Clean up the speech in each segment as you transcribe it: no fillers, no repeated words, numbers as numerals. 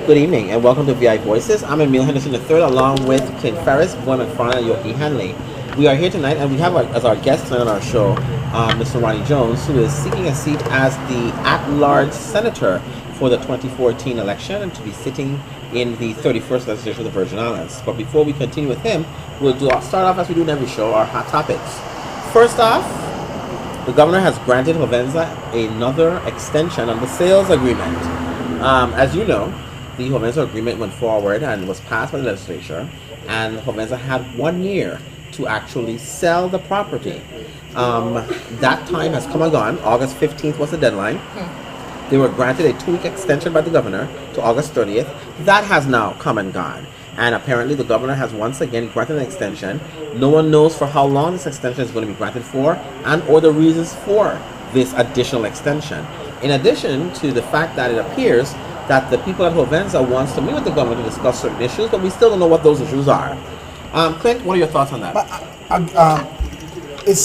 Good evening and welcome to VI Voices. I'm Emil Henderson III along with Clint Ferris, Boy McFarland, and Yoki Hanley. We are here tonight and we have as our guest tonight on our show Mr. Ronnie Jones, who is seeking a seat as the at-large senator for the 2014 election and to be sitting in the 31st legislature of the Virgin Islands. But before we continue with him, we'll start off as we do in every show, our hot topics. First off, the governor has granted Hovenza another extension on the sales agreement. As you know, the Hovenza agreement went forward and was passed by the legislature, and Hovenza had 1 year to actually sell the property. That time has come and gone. August 15th was the deadline. They were granted a 2-week extension by the governor to August 30th. That has now come and gone. And apparently the governor has once again granted an extension. No one knows for how long this extension is going to be granted for and or the reasons for this additional extension. In addition to the fact that it appears that the people at Hovenza wants to meet with the government to discuss certain issues, but we still don't know what those issues are. Clint, what are your thoughts on that? It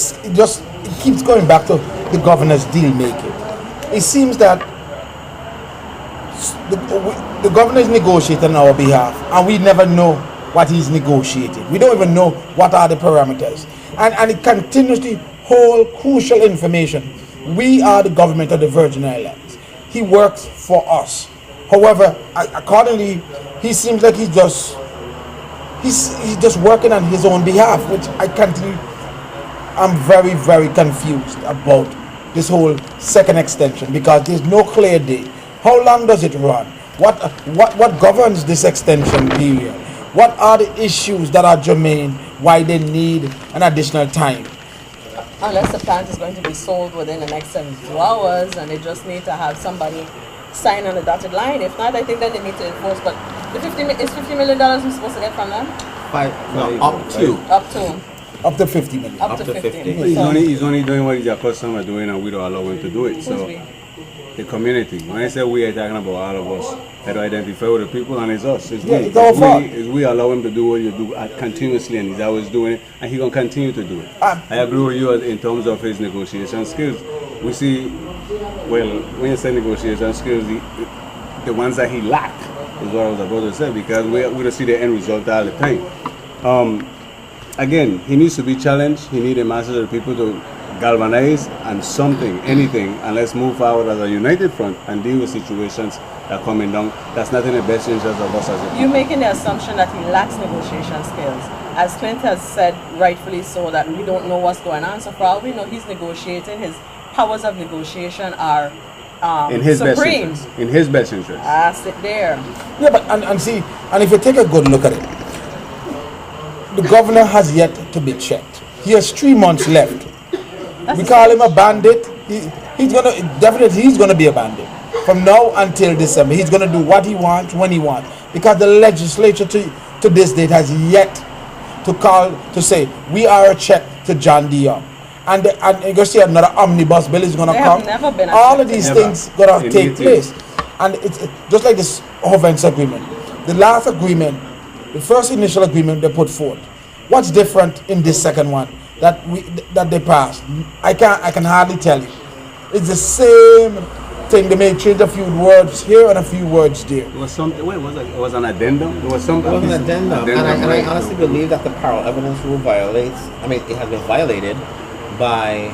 keeps going back to the governor's deal making. It seems that the governor is negotiating on our behalf, and we never know what he's negotiating. We don't even know what are the parameters, and it continuously hold crucial information. We are the government of the Virgin Islands. He works for us. However, accordingly, he seems like he's just working on his own behalf, which I'm very, very confused about this whole second extension, because there's no clear date. How long does it run? What governs this extension period? What are the issues that are germane why they need an additional time? Unless the plant is going to be sold within the next 72 hours and they just need to have somebody sign on the dotted line. If not, I think that they need to enforce. But the $50 million we're supposed to get from them? Up to 50 million. Up to 50. He's only doing what his customer doing, and we don't allow him to do it. So the community. When I say we are talking about all of us, that to identify with the people, and it's us. It's our fault. We allow him to do what you do continuously, and he's always doing it, and he's gonna continue to do it. I agree with you in terms of his negotiation skills. We see, well, when you say negotiation skills, the ones that he lacked is what I was about to say, because we don't see the end result all the time. Again, he needs to be challenged. He needs a message of people to galvanize and anything, and let's move forward as a united front and deal with situations that are coming down. That's not in the best interest of us as a people. You're making the assumption that he lacks negotiation skills. As Clint has said, rightfully so, that we don't know what's going on. So for all we know, he's negotiating. His powers of negotiation are in his supreme. best interest. In his best interest. Sit there. Yeah, but and if you take a good look at it, the governor has yet to be checked. He has 3 months left. We call him a bandit. He's gonna be a bandit from now until December. He's gonna do what he wants when he wants, because the legislature to this date has yet to say we are a check to John D. Young. And you're gonna see another omnibus bill is gonna come. Never been all of these things gonna take place, and it's just like this Hovenza agreement. The last agreement, the first initial agreement they put forth. What's different in this second one that they passed? I can hardly tell you. It's the same thing. They may change a few words here and a few words there. It was something. Wait, it was an addendum. There was something. It was an addendum, and I honestly believe that the parallel evidence rule violates. I mean, it has been violated by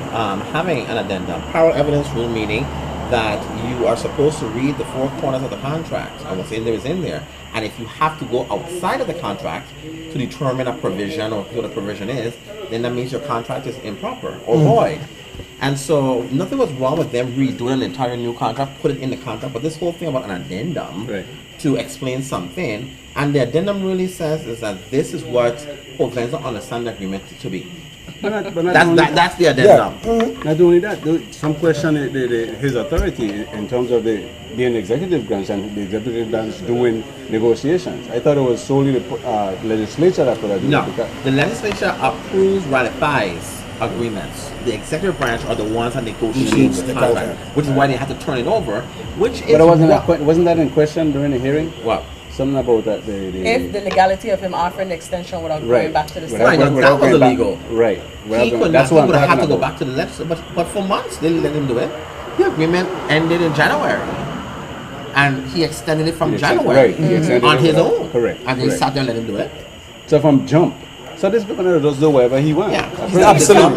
having an addendum. Parallel evidence rule meaning that you are supposed to read the 4 corners of the contract and what's in there is in there. And if you have to go outside of the contract to determine a provision or what a provision is, then that means your contract is improper or void. And so nothing was wrong with them redoing an entire new contract, put it in the contract, but this whole thing about an addendum to explain something, and the addendum really says is that this is what Hovenza understand the agreement to be. That's the addendum. Yeah. Not only that, some question his authority in terms of being executive branch and the executive branch doing negotiations. I thought it was solely the legislature that could do that. No, the legislature approves, ratifies agreements. The executive branch are the ones that negotiate the contract, which is why they have to turn it over. But wasn't that in question during the hearing? What? Something about that. If the legality of him offering the extension without going back to the Senate. Right, that was illegal. Right. He would have to go back to the legislature, but for months they let him do it. The agreement ended in January. and he extended it from Right. January He extended on it his without- own. Correct. And they correct. sat there and let him do it. So from jump. So this governor does do whatever he wants. Yeah, He's absolute.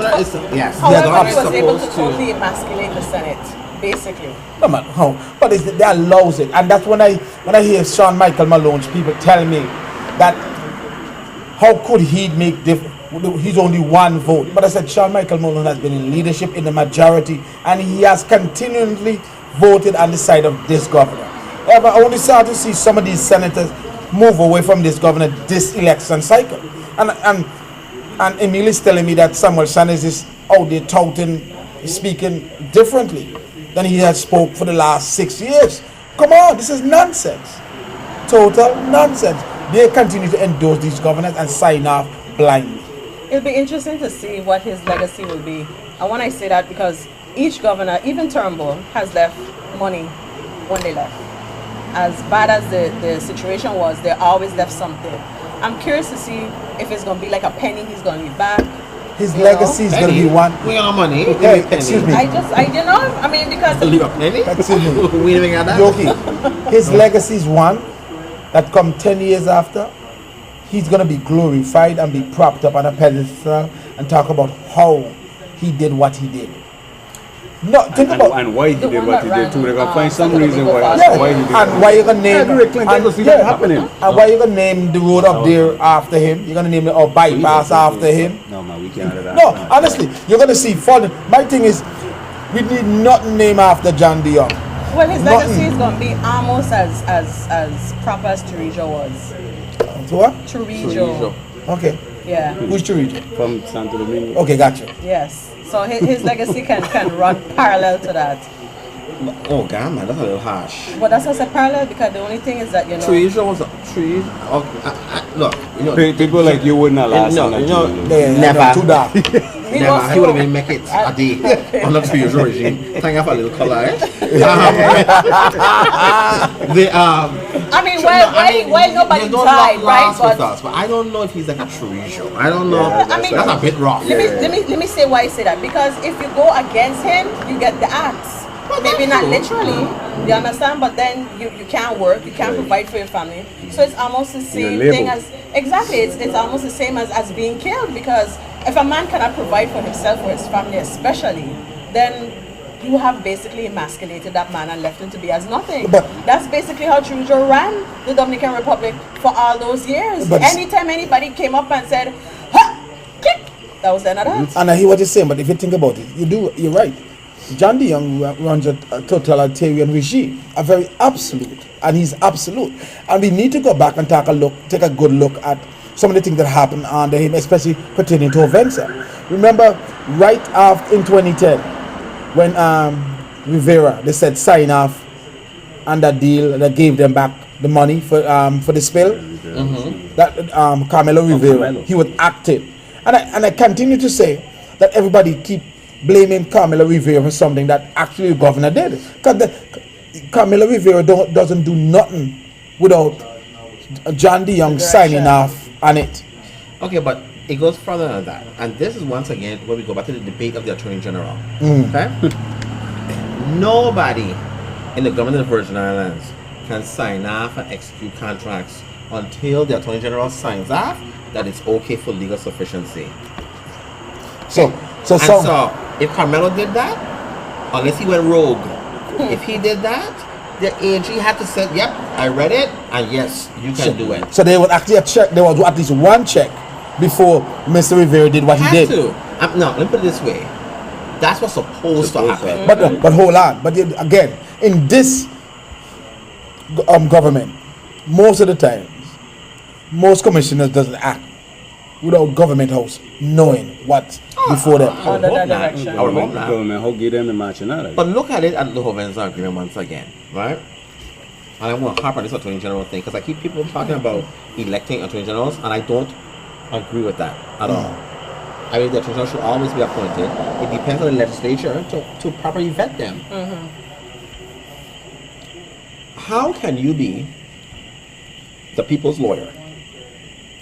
Yes. However, they're he was able to supposed totally emasculate the Senate, basically. No man, how? But they allows it, and that's when I hear Sean Michael Malone's people tell me that how could he make he's only one vote. But I said Sean Michael Malone has been in leadership in the majority, and he has continually voted on the side of this governor. However, I only start to see some of these senators move away from this governor this election cycle, and Emil is telling me that Samuel Sanders is out there touting, speaking differently than he has spoke for the last 6 years. Come on, this is nonsense. Total nonsense. They continue to endorse these governors and sign off blindly. It'll be interesting to see what his legacy will be. And when I say that, because each governor, even Turnbull, has left money when they left. As bad as the situation was, they always left something. I'm curious to see if it's going to be like a penny he's going to leave back. His You legacy is to. going to be one. We got money. Hey, excuse me. I mean, because Leave a penny? Excuse me. We didn't got that. Yoki, his legacy is one that come 10 years after, he's going to be glorified and be propped up on a pedestal and talk about how he did what he did. No, think about And why he The did one what he that did too. They're ran, gonna find some Senator reason Legal why, Fast. why he did and why you gonna name Hillary Clinton and, to see that happening. and why you gonna name the road up there after him? You're gonna name it or bypass after him? No man, we can't do that. No, honestly, you're gonna see falling. My thing is, we need nothing named after John D. Young. well, his Nothing. legacy is going to be almost as proper as Chorizo was. So what? Chorizo. Okay. Yeah. Who's to read? From Santo Domingo. Okay, gotcha. Yes. So his legacy can run parallel to that. Oh, God, man, that's a little harsh. But that's also parallel because the only thing is that, you know. Treason was a tree. Look, you know, People like you wouldn't last no, on that you know, TV. Yeah, Never. no, too dark. we never. must He would go. have been make it a day on the treason regime. Thank you for a little color, eh? I mean, why nobody you don't died, love right? last with us, but I don't know if he's like a treason. I don't know. Yeah, I mean, that's a bit rough. let me say why I say that. Because if you go against him, you get the axe. Maybe not literally, you understand, but then you can't work, you can't provide for your family. So it's almost the same label. thing as, exactly, it's almost the same as being killed, because if a man cannot provide for himself or his family especially, then you have basically emasculated that man and left him to be as nothing. But- that's basically how Trujillo ran the Dominican Republic for all those years. But- Anytime anybody came up and said, ha, kick, that was the end of that. And I hear what you're saying, but if you think about it, you're right. John D. Young runs a totalitarian regime, a very absolute, and he's absolute. And we need to go back and take a good look at some of the things that happened under him, especially pertaining to Ovensa. Remember, right after in 2010, when Rivera, they said sign off on that deal that gave them back the money for the spill. That Carmelo Rivera, Carmelo. he was active, and I continue to say that everybody keep blaming Carmelo Rivera for something that actually the governor did. Because Carmelo Rivera doesn't do nothing without John D. Young signing off on it. Okay, but it goes further than that. And this is once again where we go back to the debate of the Attorney General. Okay? Nobody in the government of the Virgin Islands can sign off and execute contracts until the Attorney General signs off that it's okay for legal sufficiency. So If Carmelo did that, unless he went rogue, if he did that, the AG had to say, yep, I read it, and yes, you can do it. So they would actually check. They would do at least one check before Mr. Rivera did what he Had did. to. No, let me put it this way. That's what's supposed to happen. But hold on. But again, in this government, most of the times, most commissioners doesn't act without government house knowing what's before them. I would Under hope that not. direction. I would hope not. Government, how give them the matching out? But look at it at the Hovenza agreement once again, right? And I want to harp on this Attorney General thing because I keep people talking about electing Attorney Generals, and I don't agree with that at all. I mean, the Attorney General should always be appointed. It depends on the legislature to properly vet them. How can you be the people's lawyer?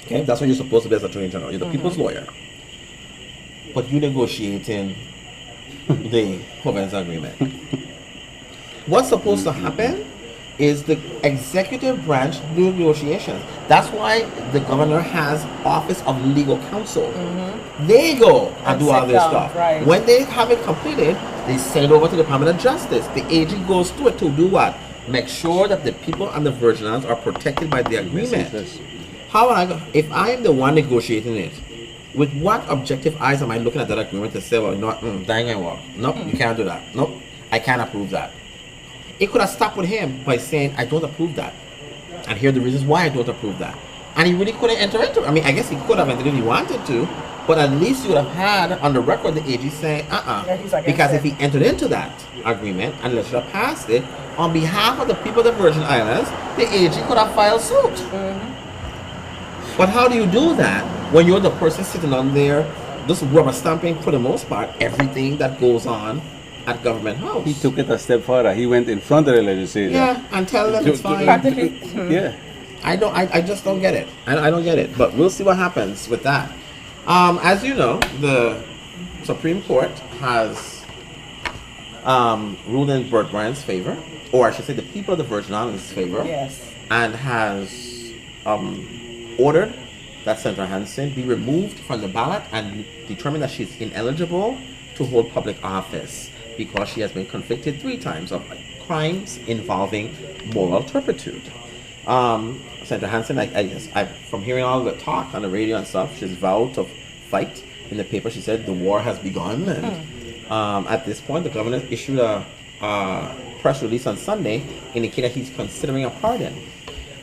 Okay, that's what you're supposed to be as Attorney General. You're the people's lawyer, but you negotiating the Hovenza agreement. What's supposed to happen is the executive branch negotiations. That's why the governor has Office of Legal Counsel. They go and do all sit this down, stuff. right. When they have it completed, they send it over to the Department of Justice. The AG goes to it to do what? Make sure that the people on the Virgin Islands are protected by the agreement. Yes. How would I go? If I am the one negotiating it, with what objective eyes am I looking at that agreement to say, well, no, that ain't gonna work. Nope, you can't do that. Nope, I can't approve that. It could have stopped with him by saying, I don't approve that. And here are the reasons why I don't approve that. And he really couldn't enter into it. I mean, I guess he could have entered if he wanted to, but at least you would have had on the record the AG saying, Yeah, he's against because it. if he entered into that agreement and let's have passed it, on behalf of the people of the Virgin Islands, the AG could have filed suit. But how do you do that when you're the person sitting on there, just rubber stamping for the most part everything that goes on at Government House? He took it a step further. He went in front of the legislature. Yeah, and tell them it's fine. Practically. Yeah. I just don't get it. I don't get it. But we'll see what happens with that. As you know, the Supreme Court has ruled in Bert Bryan's favor, or I should say the people of the Virgin Islands' favor, Yes. and has ordered that Senator Hansen be removed from the ballot and determined that she's ineligible to hold public office because she has been convicted 3 times of crimes involving moral turpitude. Senator Hansen, I from hearing all the talk on the radio and stuff, she's vowed to fight. In the paper, she said the war has begun, and at this point, the governor issued a press release on Sunday indicating that he's considering a pardon.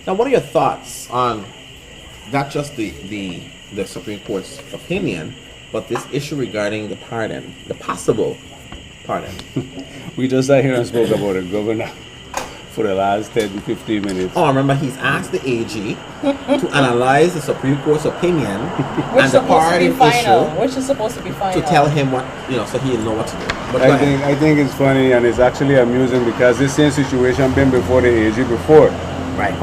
Now, what are your thoughts on not just the Supreme Court's opinion, but this issue regarding the pardon, the possible pardon? We just sat here and spoke about the governor for the last 10 to 15 minutes. Oh, remember, he's asked the AG to analyze the Supreme Court's opinion Which and is the supposed to be pardon final. issue Which is supposed to be final. to tell him what, so he'll know what to do. But go ahead. I think it's funny and it's actually amusing because this same situation been before the AG before. Right.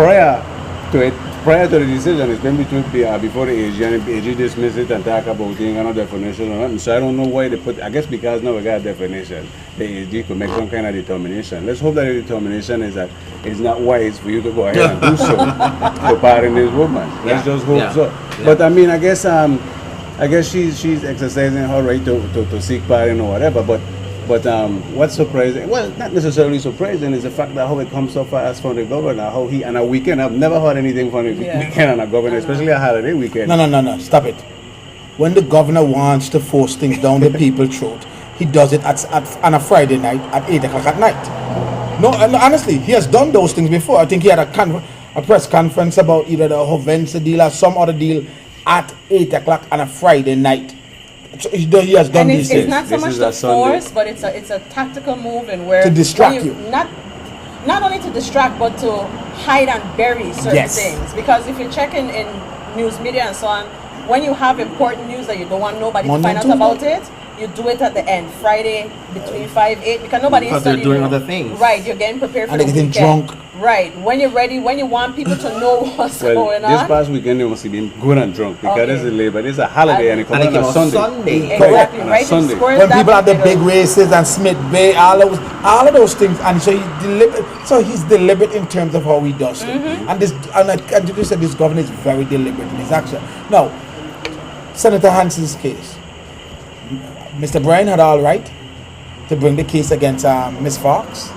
Prior to the decision, it's been between before the AG, and the AG dismissed it and talk about thing and no definition or nothing. So I don't know why they put. I guess because now we got a definition, the AG could make some kind of determination. Let's hope that the determination is that it's not wise for you to go ahead and do so to pardon this woman. Let's just hope so. Yeah. But I mean, I guess she's exercising her right to seek pardon or whatever. But what's surprising, well, not necessarily surprising, is the fact that how it comes so fast from the governor, how he, on a weekend, I've never heard anything from the weekend on a governor, especially a holiday weekend. No, stop it. When the governor wants to force things down the people's throat, he does it on a Friday night at 8 o'clock at night. No, and honestly, he has done those things before. I think he had a press conference about either the Hovensa deal or some other deal at 8 o'clock on a Friday night. So he has done And these it's things. not so This much is the a Sunday. force, but it's a tactical move in where To distract when you. Not only to distract, but to hide and bury certain Yes. things. Because if you check in news media and so on, when you have important news that you don't want nobody Monday, to find out Tuesday. about it, you do it at the end, Friday between 5-8, because nobody is Because they're studying doing you. other things. Right, you're getting prepared for And the they're getting weekend. drunk. Right, when you're ready, when you want people to know what's Well, going this on. past weekend they must have been good and drunk because Okay. it's a labor, it's a holiday and it comes And it on came a on Sunday. Sunday. Exactly, On a right? Sunday. Squares When that people had the big big races and Smith Bay, all of those things, and so he's deliberate in terms of how he does things. And you said this governor is very deliberate in his action. Now, Senator Hansen's case, Mr. Bryan had all right to bring the case against Ms. Fox.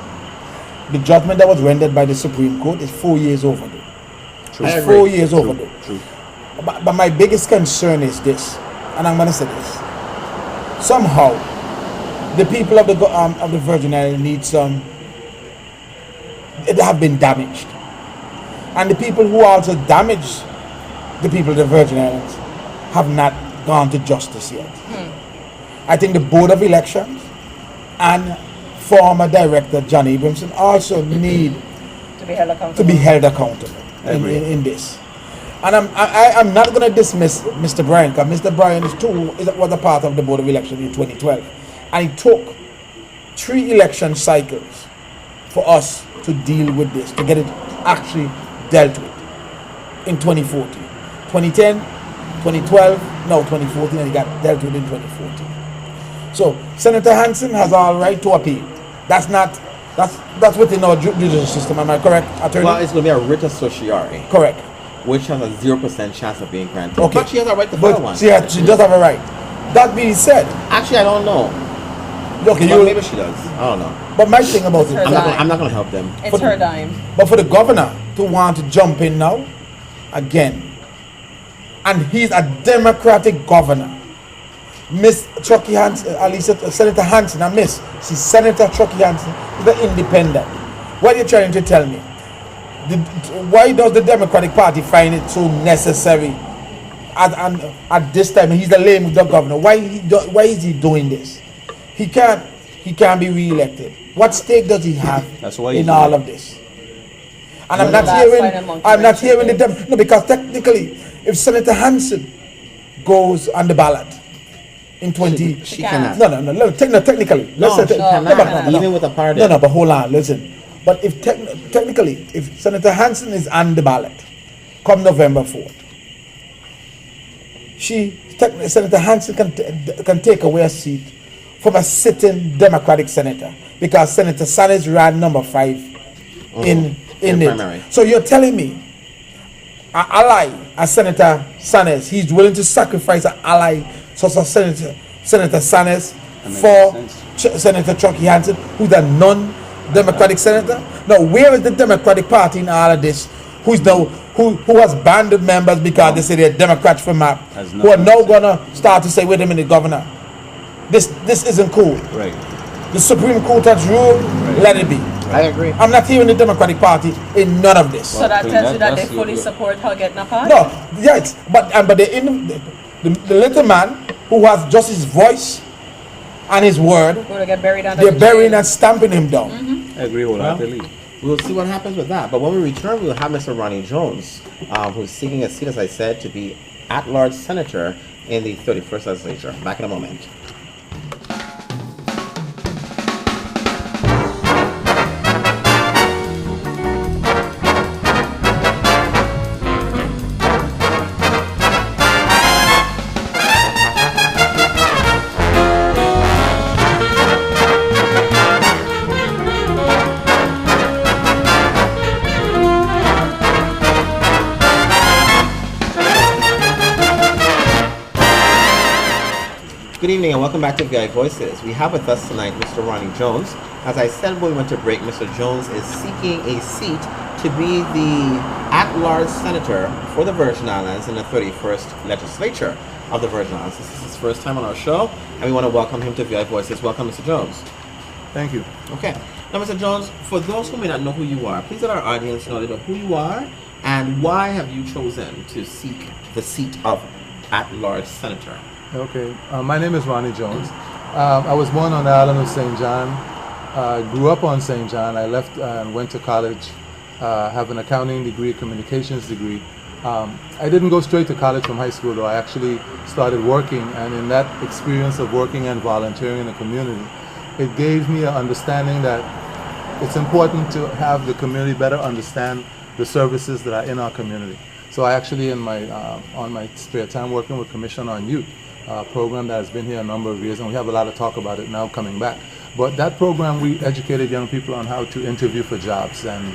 The judgment that was rendered by the Supreme Court is 4 years overdue. I It's agree. 4 years overdue. True. But my biggest concern is this, and I'm going to say this. Somehow, the people of the Virgin Islands need they have been damaged. And the people who also damaged the people of the Virgin Islands have not gone to justice yet. I think the Board of Elections and former director John Abramson also need to be held accountable. to be held accountable in this. And I'm not going to dismiss Mr. Bryan, because Mr. Bryan was a part of the Board of Elections in 2012. And it took 3 election cycles for us to deal with this, to get it actually dealt with in 2014. 2010, 2012, now 2014, and it got dealt with in 2014. So Senator Hansen has all right to appeal. That's not That's within our judicial system. Am I correct, attorney? Well, it's going to be a writ of certiorari, Correct. which has a 0% chance of being granted. Okay. But she has a right to file one. She does have a right. That being said, Actually, I don't know. okay, Well, maybe she does. I don't know. But my thing about it, Her I'm not going to help them. It's her dime. but for the governor to want to jump in now, again, and he's a Democratic governor. Miss Chucky Hansen, Senator Hansen, I miss. She's Senator Chucky Hansen, the independent. What are you trying to tell me? Why does the Democratic Party find it so necessary at this time? He's the lame governor. Why is he doing this? He can't be re-elected. What stake does he have in all of this? And I'm not hearing no, because technically, if Senator Hansen goes on the ballot in 20, She cannot. no, technically, No, let's she cannot. no, Even with a pardon. no, but hold on, listen. But if technically, if Senator Hansen is on the ballot come November 4th, Senator Hansen can take away a seat from a sitting Democratic senator because Senator Sanes ran number 5 in it. primary. So you're telling me an ally, a Senator Sanes, he's willing to sacrifice an ally such as Senator Sanes for Senator Chucky Hansen, who's a non-Democratic senator? Now, where is the Democratic Party in all of this? Who has banded members because they say they're Democrats from map, who are now gonna start to say, wait a minute, Governor, this isn't cool. Right. The Supreme Court has ruled, let it be. I agree. I'm not hearing the Democratic Party in none of this. So that tells you that they that's fully support her getting a part? No, yes, but the little man who has just his voice and his word, Going to get buried under they're the burying jail. and stamping him down. I agree wholeheartedly. We'll see what happens with that. But when we return, we'll have Mr. Ronnie Jones, who's seeking a seat, as I said, to be at-large senator in the 31st legislature. Back in a moment. Good evening and welcome back to VI Voices. We have with us tonight Mr. Ronnie Jones. As I said when we went to break, Mr. Jones is seeking a seat to be the at-large senator for the Virgin Islands in the 31st legislature of the Virgin Islands. This is his first time on our show, and we want to welcome him to VI Voices. Welcome, Mr. Jones. Thank you. Okay. Now, Mr. Jones, for those who may not know who you are, please let our audience know a little who you are and why have you chosen to seek the seat of at-large senator. Okay, my name is Ronnie Jones. I was born on the island of St. John, grew up on St. John. I left and went to college, have an accounting degree, communications degree. I didn't go straight to college from high school though. I actually started working, and in that experience of working and volunteering in the community, it gave me an understanding that it's important to have the community better understand the services that are in our community. So I actually, on my spare time, working with Commission on Youth, program that has been here a number of years, and we have a lot of talk about it now coming back. But that program, we educated young people on how to interview for jobs and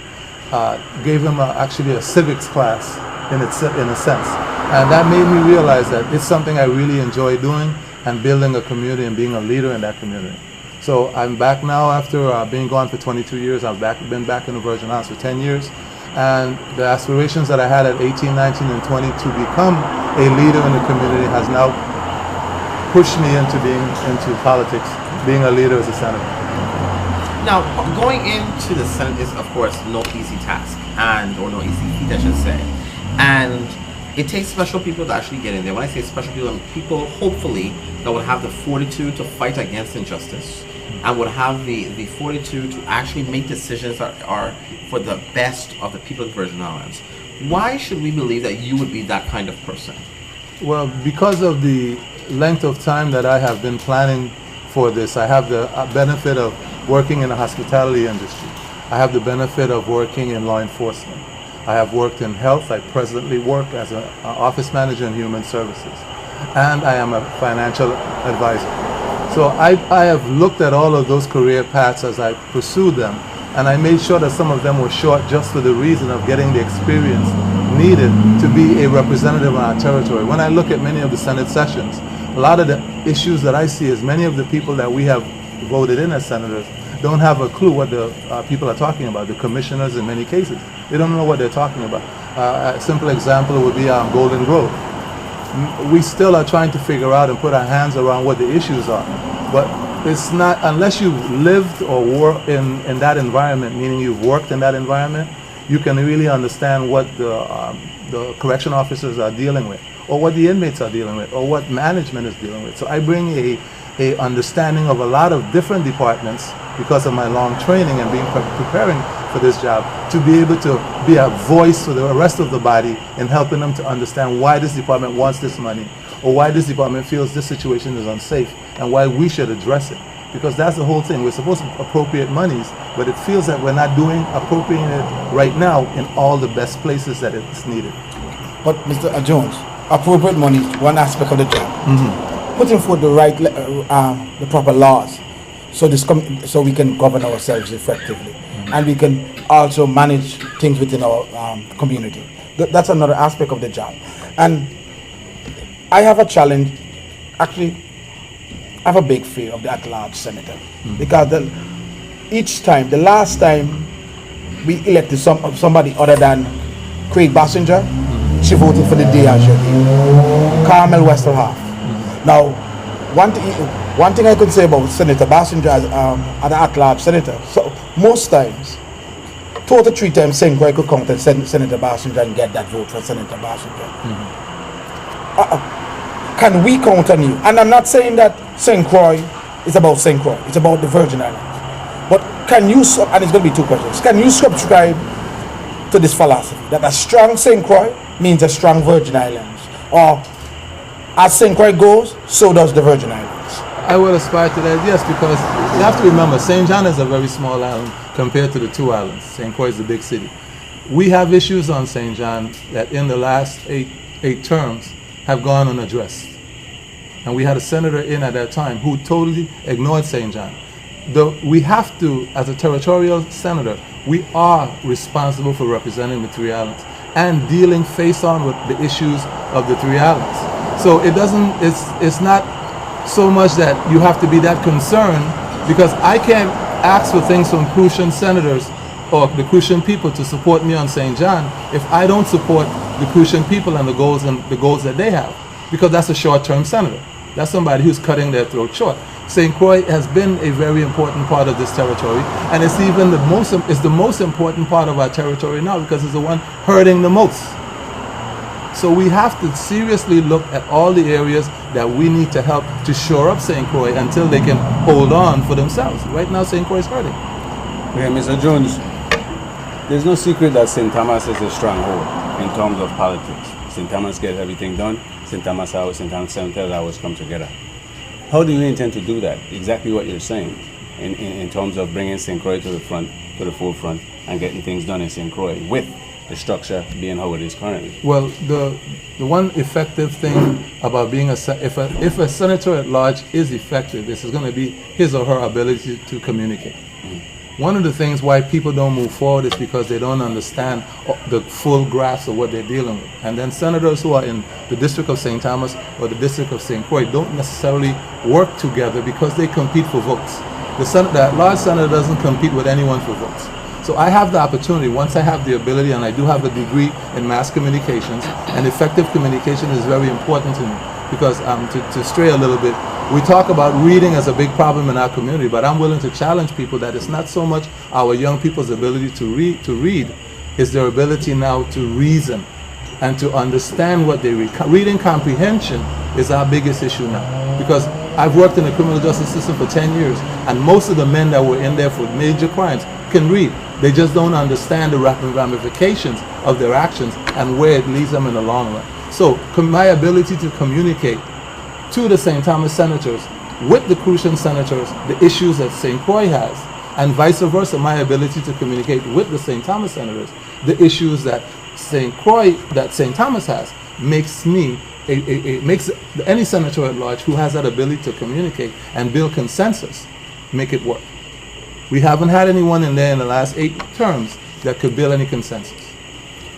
gave them actually a civics class in a sense. And that made me realize that it's something I really enjoy doing and building a community and being a leader in that community. So I'm back now after being gone for 22 years. I've been back in the Virgin Islands for 10 years. And the aspirations that I had at 18, 19, and 20 to become a leader in the community has now pushed me into politics, being a leader as a senator. Now, going into the Senate is, of course, no easy task, or no easy feat, I should say. And it takes special people to actually get in there. When I say special people, I mean people, hopefully, that would have the fortitude to fight against injustice and would have the fortitude to actually make decisions that are for the best of the people of the Virgin Islands. Why should we believe that you would be that kind of person? Well, because of the length of time that I have been planning for this. I have the benefit of working in the hospitality industry. I have the benefit of working in law enforcement. I have worked in health. I presently work as an office manager in human services. And I am a financial advisor. So I have looked at all of those career paths as I pursued them, and I made sure that some of them were short just for the reason of getting the experience needed to be a representative on our territory. When I look at many of the Senate sessions, a lot of the issues that I see is many of the people that we have voted in as senators don't have a clue what the people are talking about, the commissioners in many cases. They don't know what they're talking about. A simple example would be Golden Grove. We still are trying to figure out and put our hands around what the issues are. But it's not, unless you've lived or worked in that environment, meaning you've worked in that environment, you can really understand what the correction officers are dealing with, or what the inmates are dealing with, or what management is dealing with. So I bring a understanding of a lot of different departments because of my long training and being preparing for this job, to be able to be a voice for the rest of the body and helping them to understand why this department wants this money, or why this department feels this situation is unsafe, and why we should address it. Because that's the whole thing. We're supposed to appropriate monies, but it feels that we're not appropriating it right now in all the best places that it's needed. But Mr. Jones, appropriate money is one aspect of the job. Putting forth the proper laws, so we can govern ourselves effectively, and we can also manage things within our community. That's another aspect of the job. And I have a challenge. Actually, I have a big fear of the at-large senator, because the last time we elected somebody other than Craig Bassinger, she voted for the DRJ, Carmel Westerhoff. Now, one thing I could say about Senator Bassinger as an at-large senator, so most times, 2 or 3 times St. Croix could come to Senator Bassinger and get that vote for Senator Bassinger. Can we count on you? And I'm not saying that St. Croix is about St. Croix, it's about the Virgin Islands. But can you, and it's going to be 2 questions, can you subscribe to this philosophy that a strong St. Croix means a strong Virgin Islands? Or as St. Croix goes, so does the Virgin Islands? I will aspire to that, yes, because you have to remember, St. John is a very small island compared to the 2 islands. St. Croix is a big city. We have issues on St. John that in the last eight terms have gone unaddressed. And we had a senator in at that time who totally ignored St. John. We have to, as a territorial senator, we are responsible for representing the 3 islands and dealing face on with the issues of the 3 islands. So it's not so much that you have to be that concerned, because I can't ask for things from Crucian senators or the Crucian people to support me on St. John if I don't support the Crucian people and the goals that they have, because that's a short-term senator. That's somebody who's cutting their throat short. St. Croix has been a very important part of this territory, and it's even the most important part of our territory now, because it's the one hurting the most. So we have to seriously look at all the areas that we need to help to shore up St. Croix until they can hold on for themselves. Right now, St. Croix is hurting. Okay, Mr. Jones, there's no secret that St. Thomas is a stronghold in terms of politics. St. Thomas gets everything done. St. Thomas House, St. Thomas Cemetery always come together. How do you intend to do that? Exactly what you're saying in terms of bringing St. Croix to the forefront and getting things done in St. Croix with the structure being how it is currently. Well, the one effective thing about being if a senator at large is effective, this is going to be his or her ability to communicate. One of the things why people don't move forward is because they don't understand the full grasp of what they're dealing with. And then senators who are in the District of St. Thomas or the District of St. Croix don't necessarily work together because they compete for votes. The large senator doesn't compete with anyone for votes. So I have the opportunity, once I have the ability, and I do have a degree in mass communications, and effective communication is very important to me, because to stray a little bit, we talk about reading as a big problem in our community, but I'm willing to challenge people that it's not so much our young people's ability to read, it's their ability now to reason and to understand what they read. Reading comprehension is our biggest issue now, because I've worked in the criminal justice system for 10 years, and most of the men that were in there for major crimes can read. They just don't understand the ramifications of their actions and where it leads them in the long run. So my ability to communicate to the St. Thomas senators with the Crucian senators the issues that St. Croix has, and vice versa, my ability to communicate with the St. Thomas senators the issues that St. Thomas has, makes me it makes any senator at large who has that ability to communicate and build consensus make it work. We haven't had anyone in there in the last 8 terms that could build any consensus.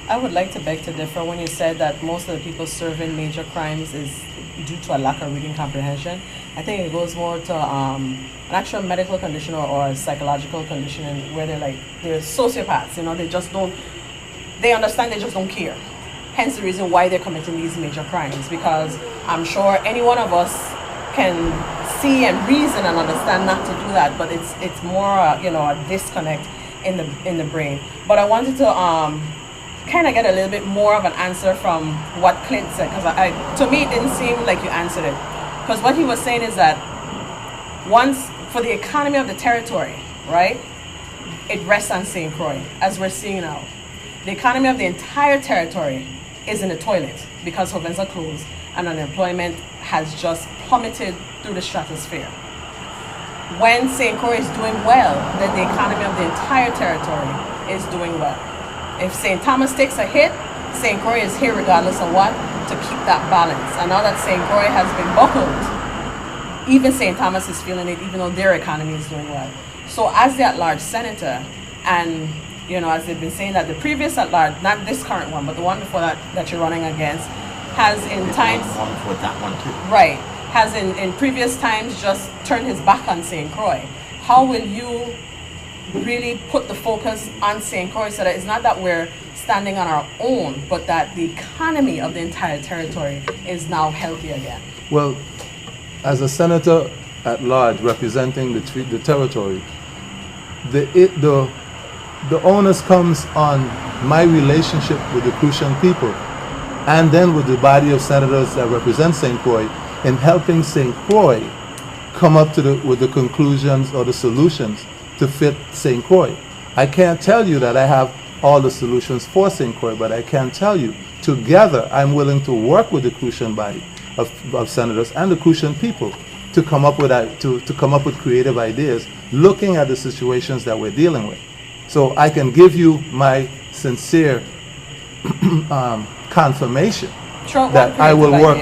I would like to beg to differ when you said that most of the people serving major crimes is due to a lack of reading comprehension. I think it goes more to an actual medical condition or a psychological condition where they're sociopaths, they understand, they just don't care. Hence the reason why they're committing these major crimes, because I'm sure any one of us can see and reason and understand not to do that, but it's more a disconnect in the brain. But I wanted to kind of get a little bit more of an answer from what Clint said, because to me it didn't seem like you answered it. Because what he was saying is that once, for the economy of the territory, right, it rests on St. Croix, as we're seeing now. The economy of the entire territory is in the toilet because Hovensa closed and unemployment has just plummeted through the stratosphere. When St. Croix is doing well, then the economy of the entire territory is doing well. If St. Thomas takes a hit, St. Croix is here regardless of what, to keep that balance. And now that St. Croix has been buckled, even St. Thomas is feeling it, even though their economy is doing well. So as the at-large senator, and as they've been saying that the previous at-large, not this current one, but the one before that you're running against, has in times... One for that one too. Right. Has in previous times just turned his back on St. Croix. How will you really put the focus on St. Croix so that it's not that we're standing on our own, but that the economy of the entire territory is now healthy again? Well, as a senator at large representing the territory, the onus comes on my relationship with the Crucian people and then with the body of senators that represent St. Croix in helping St. Croix come up with the conclusions or the solutions to fit St. Croix. I can't tell you that I have all the solutions for St. Croix, but I can tell you together I'm willing to work with the Crucian body of senators and the Crucian people to come up with creative ideas looking at the situations that we're dealing with. So I can give you my sincere confirmation that I will work.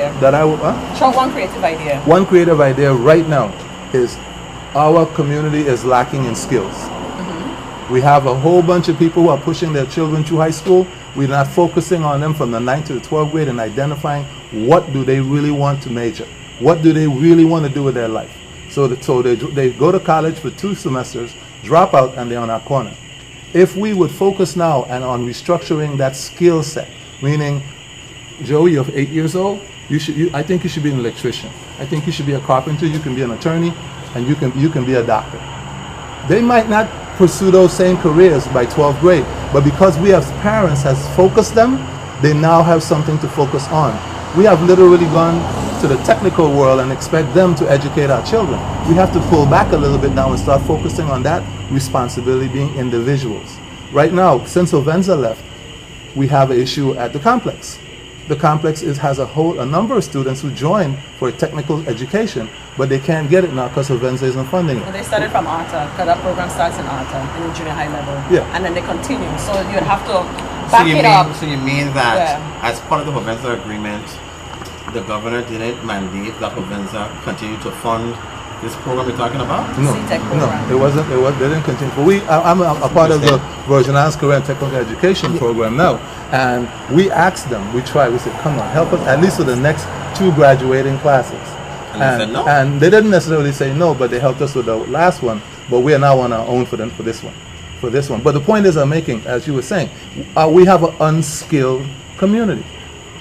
Throw one creative idea. One creative idea right now is our community is lacking in skills. Mm-hmm. We have a whole bunch of people who are pushing their children through high school. We're not focusing on them from the 9th to the 12th grade and identifying what do they really want to major. What do they really want to do with their life? So they go to college for 2 semesters, drop out, and they're on our corner. If we would focus now and on restructuring that skill set, meaning, Joey, you're 8 years old, I think you should be an electrician. I think you should be a carpenter, you can be an attorney, and you can be a doctor. They might not pursue those same careers by 12th grade, but because we as parents has focused them, they now have something to focus on. We have literally gone to the technical world and expect them to educate our children. We have to pull back a little bit now and start focusing on that responsibility being individuals. Right now, since Hovensa left, we have an issue at the complex. The complex has a number of students who join for technical education, but they can't get it now because Hovensa isn't funding it. Well, they started from ARTA, because that program starts in ARTA, in the junior high level. Yeah. And then they continue. So you'd have to back it up. So you mean that as part of the Hovensa agreement, the governor didn't mandate that Hovensa continue to fund this program you're talking about? No, it wasn't. They didn't continue. But I'm a part of the Virgin's Career and Technical Education program now, and we asked them. We said, "Come on, help us at least with the next 2 graduating classes." And they said no. And they didn't necessarily say no, but they helped us with the last one. But we are now on our own for this one. But the point is, I'm making, as you were saying, we have an unskilled community.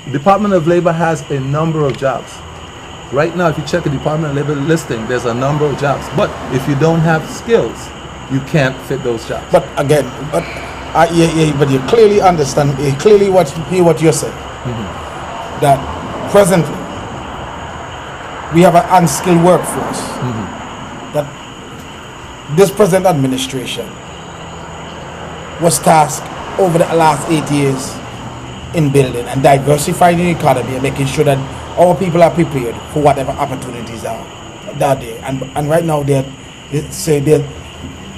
The Department of Labor has a number of jobs. Right now, if you check the Department of Labor listing, there's a number of jobs. But if you don't have skills, you can't fit those jobs. But again, but you clearly understand, clearly what you're saying. Mm-hmm. That presently, we have an unskilled workforce. Mm-hmm. That this present administration was tasked over the last 8 years in building and diversifying the economy and making sure that our people are prepared for whatever opportunities are there. And right now,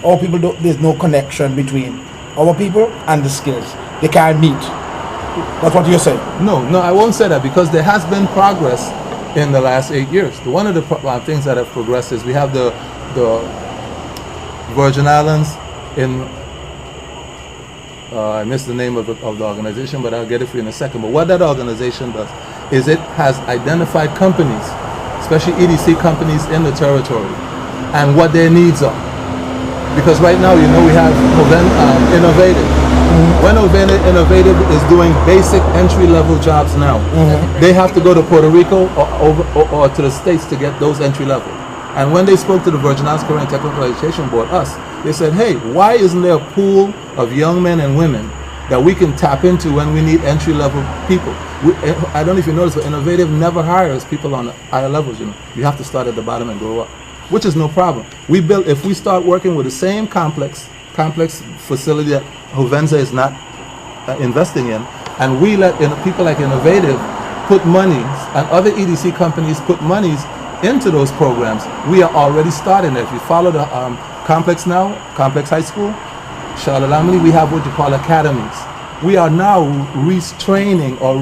our people there's no connection between our people and the skills. They can't meet. That's what you're saying. No, I won't say that because there has been progress in the last 8 years. One of the things that have progressed is we have the Virgin Islands in, I missed the name of the organization, but I'll get it for you in a second. But what that organization does is it has identified companies, especially EDC companies in the territory, and what their needs are. Because right now, we have Innovative. When Innovative is doing basic entry-level jobs now, they have to go to Puerto Rico or to the States to get those entry-level. And when they spoke to the Virgin Islands Career and Technical Education Board, they said, hey, why isn't there a pool of young men and women that we can tap into when we need entry-level people? I don't know if you noticed, but Innovative never hires people on the higher levels. You have to start at the bottom and go up, which is no problem. If we start working with the same complex facility that Hovenza is not investing in, and we let people like Innovative put monies, and other EDC companies put monies into those programs, we are already starting it. If you follow the complex now, Complex High School, Charlotte Lamley, we have what you call academies. We are now retraining or